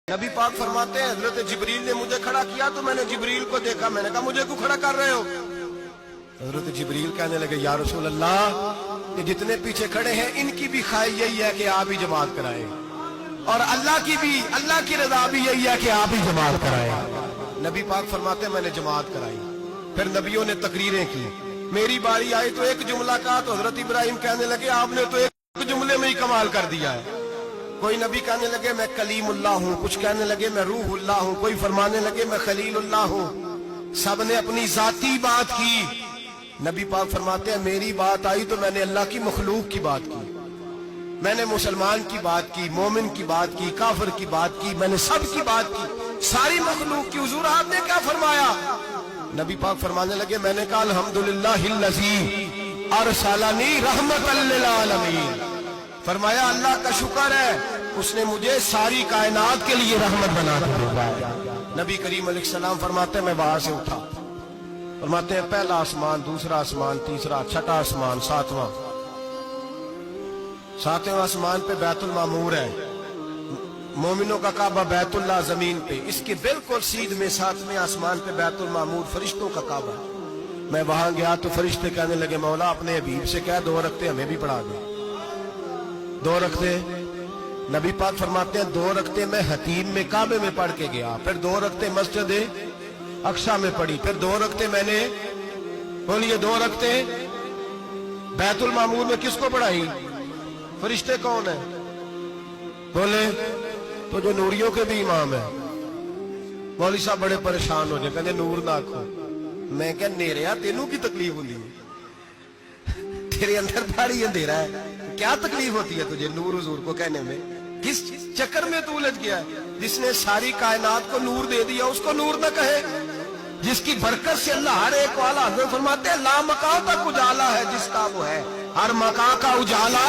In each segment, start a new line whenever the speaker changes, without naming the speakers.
نبی پاک فرماتے ہیں حضرت جبریل نے مجھے کھڑا کیا تو میں نے جبریل کو دیکھا، میں نے کہا مجھے کیوں کھڑا کر رہے ہو؟ حضرت جبریل کہنے لگے یا رسول اللہ، یہ جتنے پیچھے کھڑے ہیں ان کی بھی خواہش یہی ہے کہ آپ ہی جماعت کرائیں، اور اللہ کی رضا بھی یہی ہے کہ آپ ہی جماعت کرائیں۔ نبی پاک فرماتے ہیں میں نے جماعت کرائی، پھر نبیوں نے تقریریں کی، میری باری آئی تو ایک جملہ کہا تو حضرت ابراہیم کہنے لگے آپ نے تو ایک جملے میں ہی کمال کر دیا ہے۔ کوئی نبی کہنے لگے میں کلیم اللہ ہوں، کچھ کہنے لگے میں روح اللہ ہوں، کوئی فرمانے لگے میں خلیل اللہ ہوں، سب نے اپنی ذاتی بات کی۔ نبی پاک فرماتے ہیں میری بات آئی تو میں نے اللہ کی مخلوق کی بات کی، میں نے مسلمان کی بات کی، مومن کی بات کی، کافر کی بات کی، میں نے سب کی بات کی، ساری مخلوق کی۔ حضور آپ نے کیا فرمایا؟ نبی پاک فرمانے لگے میں نے کہا الحمدللہ الذی ارسلنی رحمت للعالمین، فرمایا اللہ کا شکر ہے اس نے مجھے ساری کائنات کے لیے رحمت بنا کے بھیجا ہے۔ نبی کریم علیہ السلام فرماتے ہیں میں وہاں سے اٹھا، فرماتے ہیں پہلا آسمان، دوسرا آسمان، تیسرا، چھٹا آسمان، ساتواں آسمان پہ بیت المعمور ہے، مومنوں کا کعبہ بیت اللہ زمین پہ، اس کے بالکل سیدھ میں ساتویں آسمان پہ بیت المعمور فرشتوں کا کعبہ ہے۔ میں وہاں گیا تو فرشتے کہنے لگے مولا اپنے حبیب سے کہہ 2 رکعتیں ہمیں بھی پڑھا دے۔ 2 رکعتیں نبی پاک فرماتے ہیں 2 رکعتیں میں حتیم میں کعبے میں پڑھ کے گیا، پھر 2 رکعتیں مسجد اقصی میں پڑھی، پھر 2 رکعتیں میں نے بولیے 2 رکعتیں بیت المعمور میں کس کو پڑھائی؟ فرشتے کون ہیں؟ بولے تو جو نوریوں کے بھی امام ہیں۔ مولوی صاحب بڑے پریشان ہو جائے، کہتے نور نہ آکھو۔ میں کہ نیریا تینوں کی تکلیف ہوتی ہے، تیرے اندر بڑی اندھیرا ہے، کیا تکلیف ہوتی ہے تجھے نور حضور کو کہنے میں؟ کس چکر میں تو الجھ گیا ہے؟ جس نے ساری کائنات کو نور دے دیا اس کو نور نہ کہے، جس کی برکت سے اللہ ہر ایک والا، حضرت فرماتے ہیں لا مکان تک اجالا ہے جس کا وہ ہے، ہر مکان کا اجالا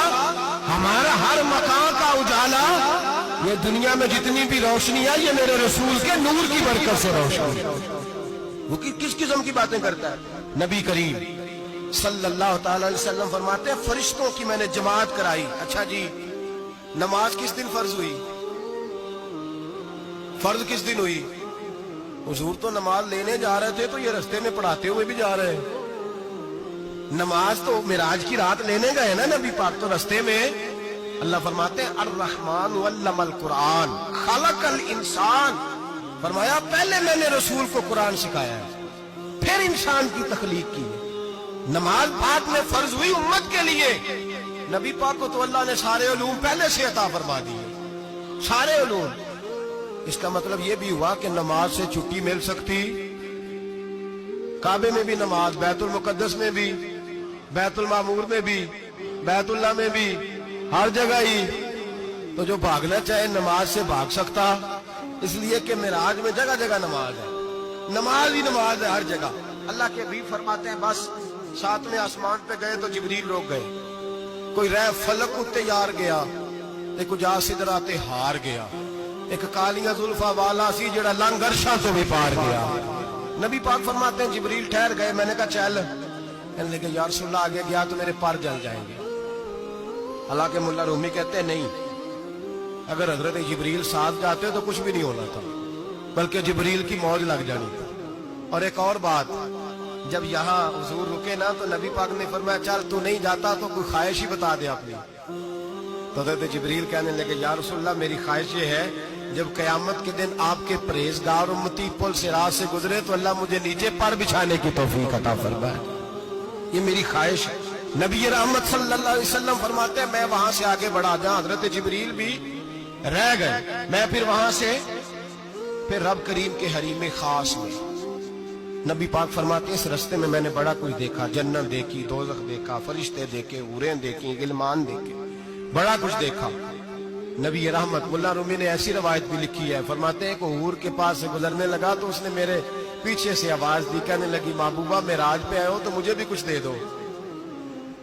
ہمارا، ہر مکان کا اجالا، یہ دنیا میں جتنی بھی روشنی ہے یہ میرے رسول کے نور کی برکت سے روشنی ہے۔ وہ کس قسم کی باتیں کرتا ہے؟ نبی کریم صلی اللہ تعالی علیہ وسلم فرماتے ہیں فرشتوں کی میں نے جماعت کرائی۔ اچھا جی نماز کس دن فرض ہوئی؟ فرض کس دن ہوئی؟ حضور تو نماز لینے جا رہے تھے تو یہ رستے میں پڑھاتے ہوئے بھی جا رہے ہیں، نماز تو معراج کی رات لینے گئے نا نبی پاک، تو رستے میں اللہ فرماتے ہیں الرحمن علم القرآن خلق الانسان، فرمایا پہلے میں نے رسول کو قرآن سکھایا ہے پھر انسان کی تخلیق کی۔ نماز پاک میں فرض ہوئی امت کے لیے، نبی پاک کو تو اللہ نے سارے علوم پہلے سے عطا فرما دیے، سارے علوم۔ اس کا مطلب یہ بھی ہوا کہ نماز سے چھٹی مل سکتی، کعبے میں بھی نماز، بیت المقدس میں بھی، بیت المعمور میں بھی، بیت اللہ میں بھی، ہر جگہ ہی۔ تو جو بھاگنا چاہے نماز سے بھاگ سکتا، اس لیے کہ معراج میں جگہ جگہ نماز ہے، نماز ہی نماز ہے ہر جگہ۔ اللہ کے بھی فرماتے ہیں بس 7ویں آسمان پہ گئے تو جبریل روک گئے، کوئی رہ فلک اتے یار گیا، ایک جا سدراتے ہار گیا، ایک کالیاں زلفا والا سی جڑا لنگ عرشاں تو بھی پار گیا۔ نبی پاک فرماتے ہیں جبریل ٹھہر گئے، میں نے کہا چل، کہنے لگے یا رسول اللہ آگے گیا تو میرے پر جل جائیں گے۔ حالانکہ ملا رومی کہتے ہیں نہیں، اگر حضرت جبریل ساتھ جاتے تو کچھ بھی نہیں ہونا تھا، بلکہ جبریل کی موج لگ جانی تھی۔ اور ایک اور بات، جب یہاں حضور رکے نا تو نبی پاک نے فرمایا چل تو نہیں جاتا تو کوئی خواہش ہی بتا دے اپنی۔ تو حضرت جبریل کہنے لگے یا رسول اللہ میری خواہش یہ ہے جب قیامت کے دن آپ کے پرہیزگار امتی پل صراط سے گزرے تو اللہ مجھے نیچے پر بچھانے کی توفیق عطا فرمائے، یہ میری خواہش ہے۔ نبی رحمت صلی اللہ علیہ وسلم فرماتے ہیں میں وہاں سے آگے بڑھا جہاں حضرت جبریل بھی رہ گئے، میں پھر وہاں سے پھر رب کریم کے حریم خاص میں۔ نبی پاک فرماتے ہیں اس رستے میں نے بڑا کچھ دیکھا، جنت دیکھی، دوزخ دیکھا، فرشتے دیکھے، حوریں دیکھی، غلمان دیکھے، بڑا کچھ دیکھا۔ نبی رحمت ملا رومی نے ایسی روایت بھی لکھی ہے، فرماتے ہیں کہ حور کے پاس سے گزرنے لگا تو اس نے میرے پیچھے سے آواز دی، کہنے لگی محبوبہ معراج پہ آئے ہو تو مجھے بھی کچھ دے دو،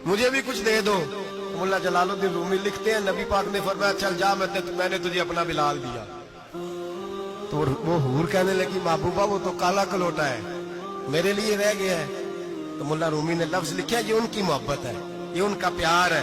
مجھے بھی کچھ دے دو۔ ملا جلال الدین رومی لکھتے ہیں نبی پاک نے فرمایا چل جا میں نے تجھے اپنا بلال دیا۔ تو وہ حور کہنے لگی محبوبہ وہ تو کالا کلوٹا ہے، میرے لیے رہ گیا ہے۔ تو ملا رومی نے لفظ لکھا یہ ان کی محبت ہے، یہ ان کا پیار ہے۔